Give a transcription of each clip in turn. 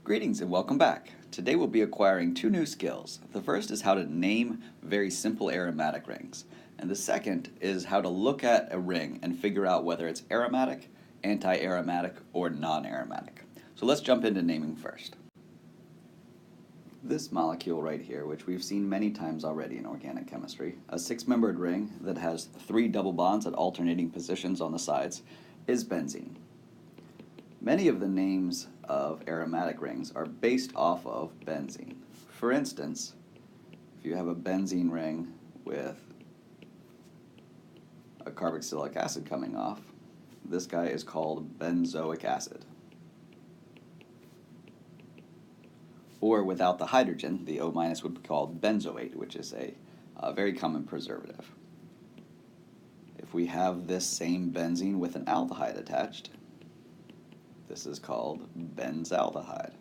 Greetings and welcome back. Today we'll be acquiring two new skills. The first is how to name very simple aromatic rings, and the second is how to look at a ring and figure out whether it's aromatic, anti-aromatic, or non-aromatic. So let's jump into naming first. This molecule right here, which we've seen many times already in organic chemistry, a six-membered ring that has three double bonds at alternating positions on the sides, is benzene. Many of the names of aromatic rings are based off of benzene. For instance, if you have a benzene ring with a carboxylic acid coming off, this guy is called benzoic acid. Or without the hydrogen, the O- would be called benzoate, which is a very common preservative. If we have this same benzene with an aldehyde attached, this is called benzaldehyde.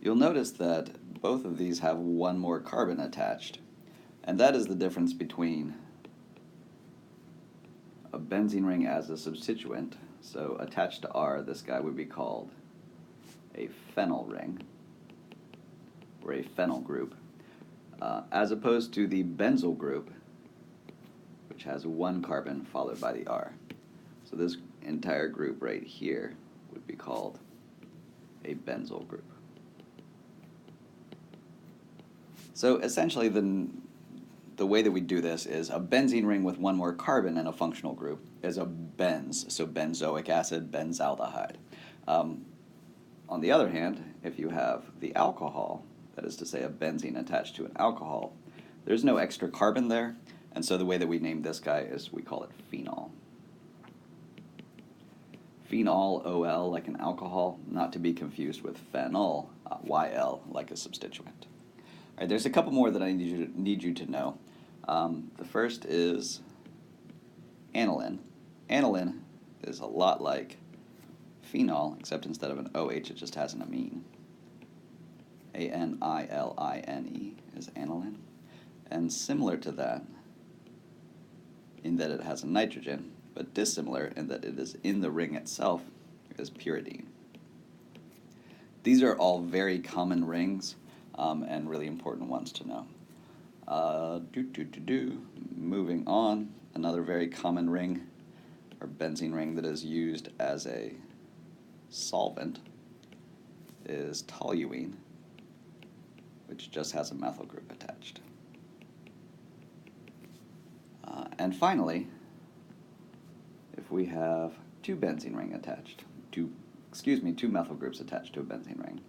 You'll notice that both of these have one more carbon attached, and that is the difference between a benzene ring as a substituent. So attached to R, this guy would be called a phenyl ring, or a phenyl group, as opposed to the benzyl group, which has one carbon followed by the R. So this entire group right here would be called a benzyl group. So essentially the way that we do this is a benzene ring with one more carbon in a functional group is a benz, so benzoic acid, benzaldehyde. On the other hand, if you have the alcohol, that is to say a benzene attached to an alcohol, there's no extra carbon there, and so the way that we name this guy is we call it phenol. Phenol, OL, like an alcohol, not to be confused with phenol, YL, like a substituent. All right, there's a couple more that I need you to know. The first is aniline. Aniline is a lot like phenol, except instead of an OH, it just has an amine. ANILINE is aniline. And similar to that, in that it has a nitrogen, but dissimilar in that it is in the ring itself, is pyridine. These are all very common rings and really important ones to know. Moving on, another very common ring, or benzene ring that is used as a solvent, is toluene, which just has a methyl group attached. And finally, if we have two benzene ring attached, two methyl groups attached to a benzene ring,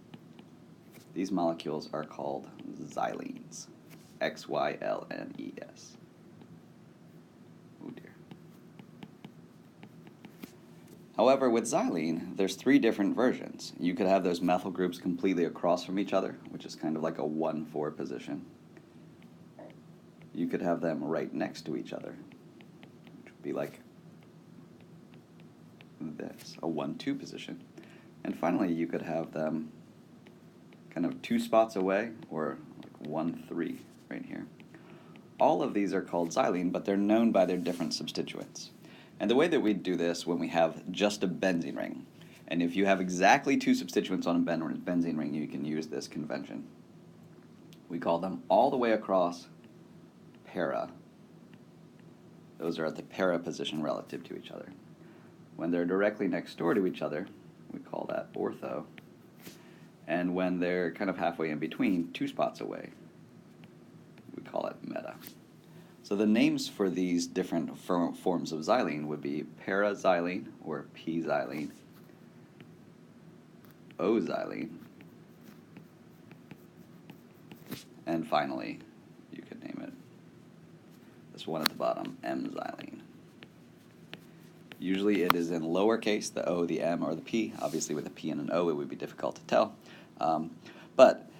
these molecules are called xylenes, XYLNES. Oh dear. However, with xylene, there's three different versions. You could have those methyl groups completely across from each other, which is kind of like a 1-4 position. You could have them right next to each other, which would be like this, a 1-2 position. And finally, you could have them kind of 2 spots away, or like 1-3 right here. All of these are called xylene, but they're known by their different substituents. And the way that we do this when we have just a benzene ring, and if you have exactly 2 substituents on a benzene ring, you can use this convention. We call them all the way across para. Those are at the para position relative to each other. When they're directly next door to each other, we call that ortho. And when they're kind of halfway in between, 2 spots away, we call it meta. So the names for these different forms of xylene would be paraxylene, or p-xylene, O-xylene, and finally, you could name it, this one at the bottom, M-xylene. Usually it is in lowercase, the O, the M, or the P. Obviously with a P and an O it would be difficult to tell. But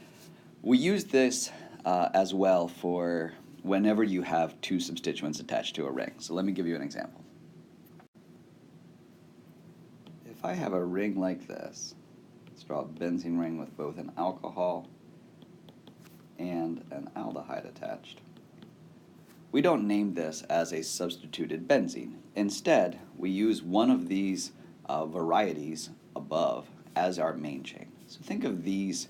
we use this as well for whenever you have 2 substituents attached to a ring. So let me give you an example. If I have a ring like this, let's draw a benzene ring with both an alcohol and an aldehyde attached. We don't name this as a substituted benzene. Instead, we use one of these varieties above as our main chain. So think of these,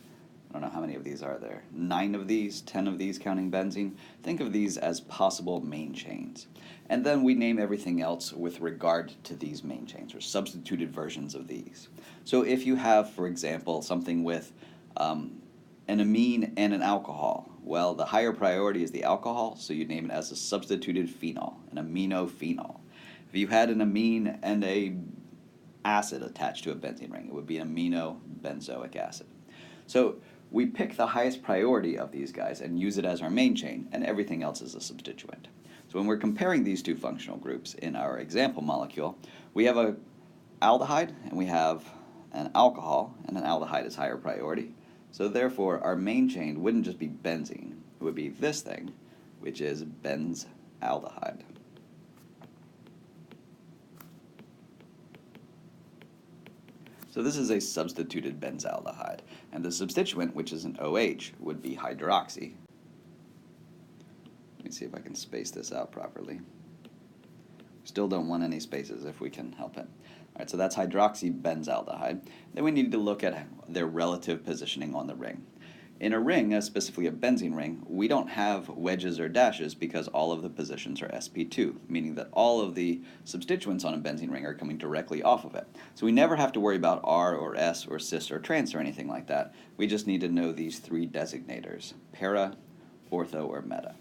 I don't know how many of these are there, 9 of these, 10 of these counting benzene. Think of these as possible main chains. And then we name everything else with regard to these main chains, or substituted versions of these. So if you have, for example, something with an amine and an alcohol, well, the higher priority is the alcohol, so you name it as a substituted phenol, an aminophenol. If you had an amine and a acid attached to a benzene ring, it would be an aminobenzoic acid. So we pick the highest priority of these guys and use it as our main chain, and everything else is a substituent. So when we're comparing these two functional groups in our example molecule, we have an aldehyde and we have an alcohol, and an aldehyde is higher priority. So therefore, our main chain wouldn't just be benzene, it would be this thing, which is benzaldehyde. So this is a substituted benzaldehyde, and the substituent, which is an OH, would be hydroxy. Let me see if I can space this out properly. Still don't want any spaces if we can help it. All right, so that's hydroxybenzaldehyde. Then we need to look at their relative positioning on the ring. In a ring, specifically a benzene ring, we don't have wedges or dashes because all of the positions are sp2, meaning that all of the substituents on a benzene ring are coming directly off of it. So we never have to worry about R or S or cis or trans or anything like that. We just need to know these 3 designators, para, ortho, or meta.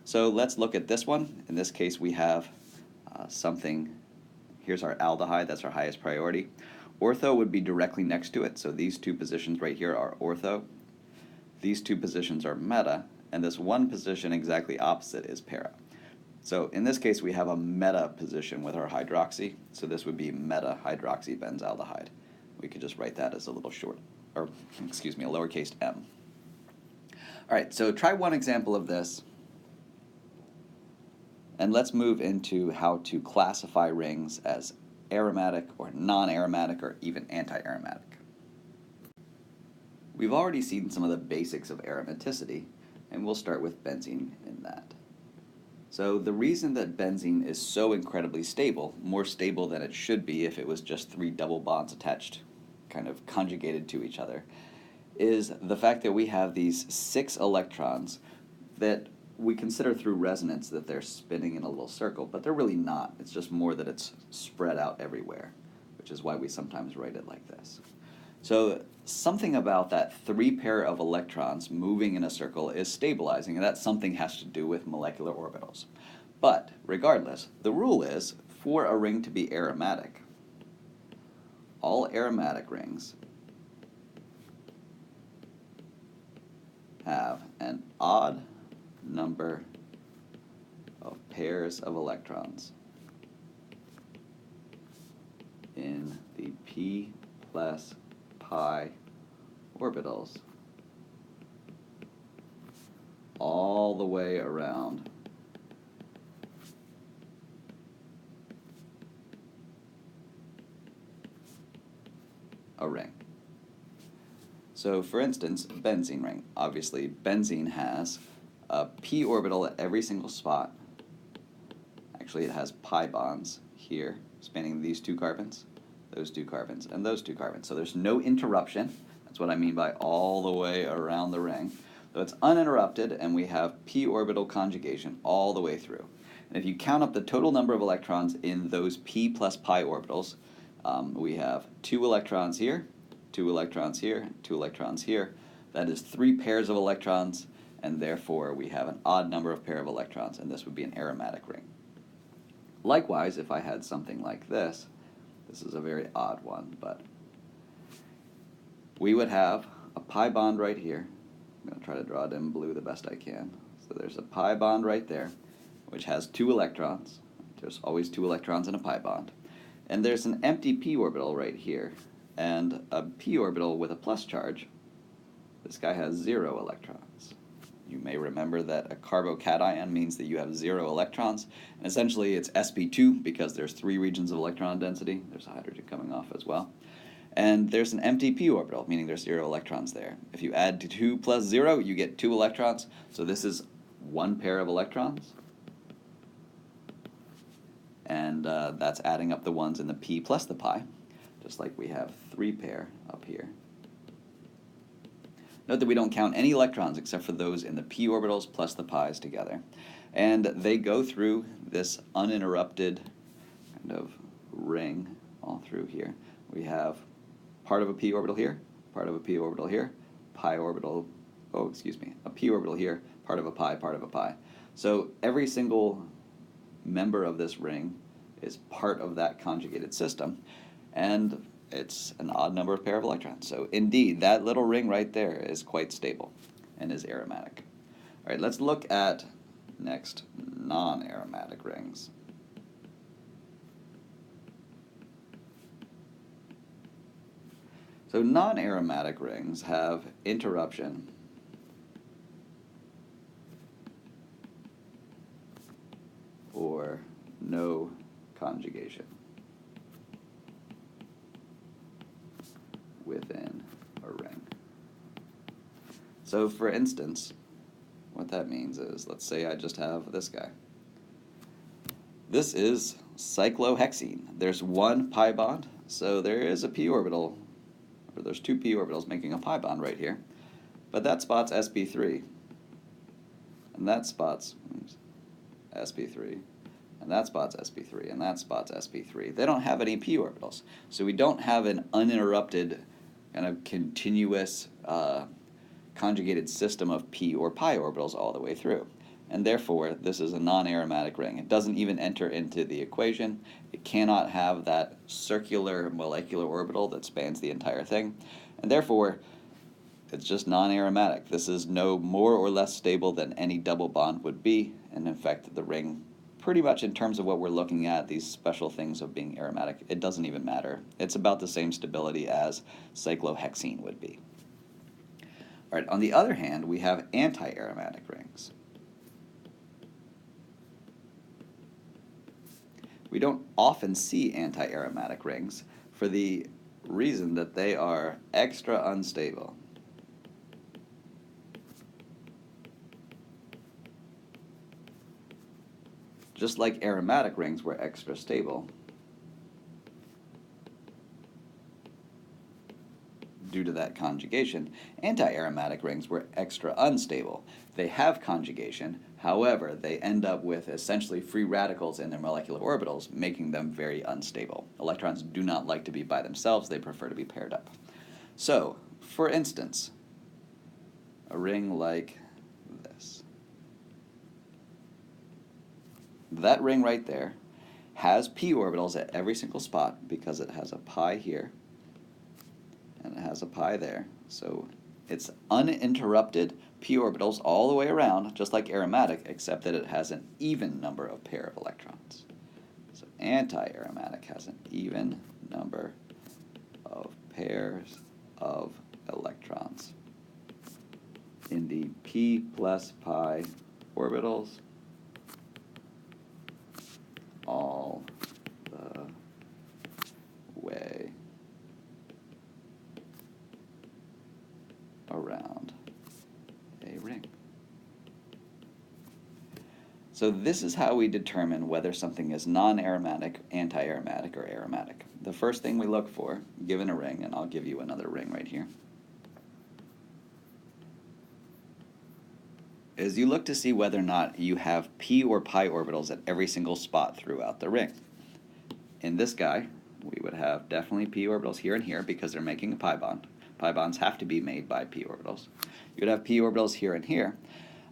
So let's look at this one. In this case, we have something, here's our aldehyde, that's our highest priority. Ortho would be directly next to it, so these 2 positions right here are ortho. These 2 positions are meta, and this one position exactly opposite is para. So in this case, we have a meta position with our hydroxy, so this would be meta hydroxybenzaldehyde. We could just write that as a little short, or excuse me, a lowercase m. All right, so try one example of this, and let's move into how to classify rings as aromatic or non-aromatic or even anti-aromatic. We've already seen some of the basics of aromaticity, and we'll start with benzene in that. So the reason that benzene is so incredibly stable, more stable than it should be if it was just 3 double bonds attached, kind of conjugated to each other, is the fact that we have these 6 electrons that we consider through resonance that they're spinning in a little circle, but they're really not. It's just more that it's spread out everywhere, which is why we sometimes write it like this. So something about that 3 pair of electrons moving in a circle is stabilizing, and that something has to do with molecular orbitals. But regardless, the rule is for a ring to be aromatic, all aromatic rings have an odd number of pairs of electrons in the p plus pi orbitals all the way around a ring. So for instance, benzene ring. Obviously, benzene has a p orbital at every single spot. Actually, it has pi bonds here, spanning these 2 carbons, those 2 carbons, and those 2 carbons. So there's no interruption. That's what I mean by all the way around the ring. So it's uninterrupted, and we have p orbital conjugation all the way through. And if you count up the total number of electrons in those p plus pi orbitals, we have 2 electrons here, 2 electrons here, 2 electrons here. That is 3 pairs of electrons, and therefore we have an odd number of pair of electrons, and this would be an aromatic ring. Likewise, if I had something like this is a very odd one, but we would have a pi bond right here. I'm going to try to draw it in blue the best I can. So there's a pi bond right there, which has 2 electrons. There's always 2 electrons in a pi bond. And there's an empty p orbital right here, and a p orbital with a plus charge. This guy has 0 electrons. You may remember that a carbocation means that you have 0 electrons, and essentially it's sp2 because there's 3 regions of electron density. There's a hydrogen coming off as well. And there's an empty p orbital, meaning there's 0 electrons there. If you add 2 plus 0, you get 2 electrons, so this is 1 pair of electrons. and that's adding up the ones in the p plus the pi, just like we have 3 pair up here. Note that we don't count any electrons except for those in the p orbitals plus the pi's together. And they go through this uninterrupted kind of ring all through here. We have part of a p orbital here, part of a p orbital here, pi orbital, a p orbital here, part of a pi, part of a pi. So every single member of this ring is part of that conjugated system, and it's an odd number of pair of electrons. So indeed, that little ring right there is quite stable and is aromatic. All right, let's look at next non-aromatic rings. So non-aromatic rings have interruption or no conjugation within a ring. So for instance, what that means is, let's say I just have this guy. This is cyclohexene. There's one pi bond, so there is a p orbital, or there's 2 p orbitals making a pi bond right here. But that spot's sp3, and that spot's sp3, and that spot's sp3, and that spot's sp3. They don't have any p orbitals, so we don't have an uninterrupted kind of continuous conjugated system of p or pi orbitals all the way through. And therefore, this is a non-aromatic ring. It doesn't even enter into the equation. It cannot have that circular molecular orbital that spans the entire thing. And therefore, it's just non-aromatic. This is no more or less stable than any double bond would be. And in fact, the ring, pretty much in terms of what we're looking at, these special things of being aromatic, it doesn't even matter. It's about the same stability as cyclohexene would be. All right, on the other hand, we have anti-aromatic rings. We don't often see anti-aromatic rings for the reason that they are extra unstable. Just like aromatic rings were extra stable due to that conjugation, anti-aromatic rings were extra unstable. They have conjugation, however, they end up with essentially free radicals in their molecular orbitals, making them very unstable. Electrons do not like to be by themselves, they prefer to be paired up. So, for instance, a ring like this. That ring right there has p orbitals at every single spot because it has a pi here and it has a pi there. So it's uninterrupted p orbitals all the way around, just like aromatic, except that it has an even number of pair of electrons. So anti-aromatic has an even number of pairs of electrons in the p plus pi orbitals all the way around a ring. So this is how we determine whether something is non-aromatic, anti-aromatic, or aromatic. The first thing we look for, given a ring, and I'll give you another ring right here, is you look to see whether or not you have p or pi orbitals at every single spot throughout the ring. In this guy, we would have definitely p orbitals here and here because they're making a pi bond. Pi bonds have to be made by p orbitals. You would have p orbitals here and here.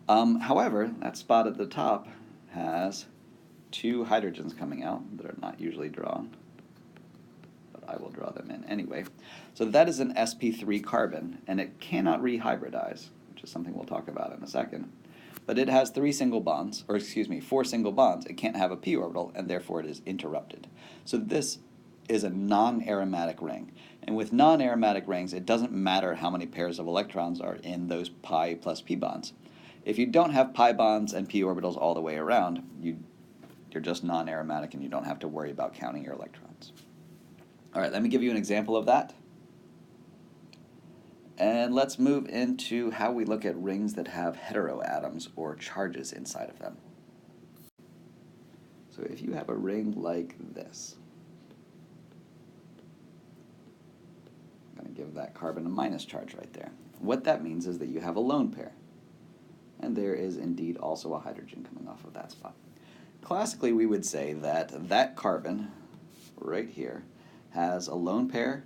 However, that spot at the top has 2 hydrogens coming out that are not usually drawn, but I will draw them in anyway. So that is an sp3 carbon, and it cannot rehybridize, which is something we'll talk about in a second. But it has 4 single bonds. It can't have a p orbital, and therefore it is interrupted. So this is a non-aromatic ring. And with non-aromatic rings, it doesn't matter how many pairs of electrons are in those pi plus p bonds. If you don't have pi bonds and p orbitals all the way around, you're just non-aromatic and you don't have to worry about counting your electrons. All right, let me give you an example of that. And let's move into how we look at rings that have heteroatoms or charges inside of them. So So if you have a ring like this, I'm going to give that carbon a minus charge right there. What that means is that you have a lone pair. And there is indeed also a hydrogen coming off of that spot. Classically, we would say that that carbon right here has a lone pair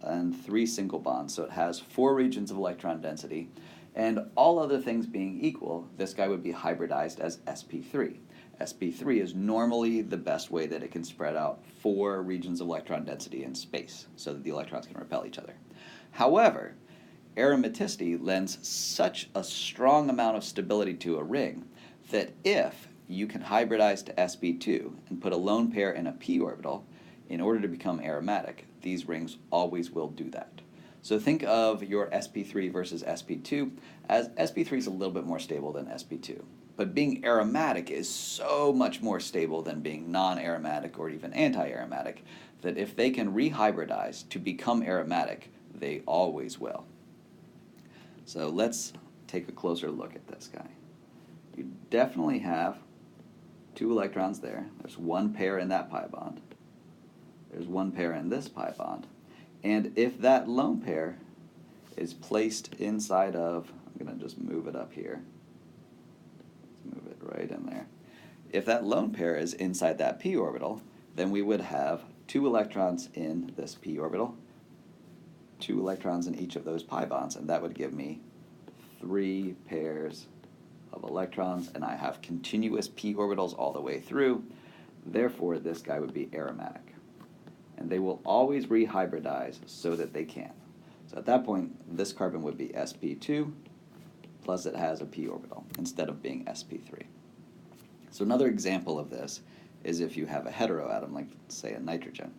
and 3 single bonds. So it has 4 regions of electron density. And all other things being equal, this guy would be hybridized as sp3. sp3 is normally the best way that it can spread out 4 regions of electron density in space so that the electrons can repel each other. However, aromaticity lends such a strong amount of stability to a ring that if you can hybridize to sp2 and put a lone pair in a p orbital in order to become aromatic, these rings always will do that. So think of your sp3 versus sp2 as sp3 is a little bit more stable than sp2. But being aromatic is so much more stable than being non-aromatic or even anti-aromatic that if they can rehybridize to become aromatic, they always will. So let's take a closer look at this guy. You definitely have 2 electrons there. There's 1 pair in that pi bond. There's 1 pair in this pi bond. And if that lone pair is placed inside of, I'm going to just move it up here. Let's move it right in there. If that lone pair is inside that p orbital, then we would have 2 electrons in this p orbital, 2 electrons in each of those pi bonds, and that would give me 3 pairs of electrons, and I have continuous p orbitals all the way through. Therefore, this guy would be aromatic. And they will always rehybridize so that they can. So at that point, this carbon would be sp2, plus it has a p orbital, instead of being sp3. So another example of this is if you have a heteroatom, like say a nitrogen.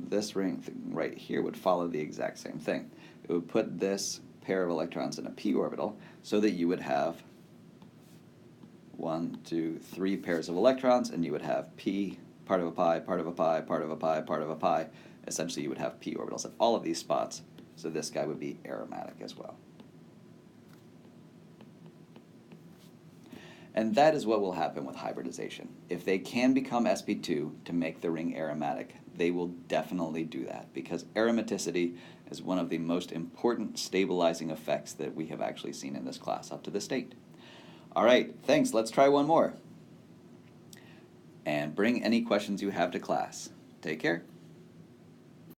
This ring right here would follow the exact same thing. It would put this pair of electrons in a p orbital so that you would have 1, 2, 3 pairs of electrons, and you would have p, part of a pi, part of a pi, part of a pi, part of a pi. Essentially, you would have p orbitals at all of these spots, so this guy would be aromatic as well. And that is what will happen with hybridization. If they can become sp2 to make the ring aromatic, they will definitely do that, because aromaticity is one of the most important stabilizing effects that we have actually seen in this class up to this date. All right, thanks. Let's try one more. And bring any questions you have to class. Take care.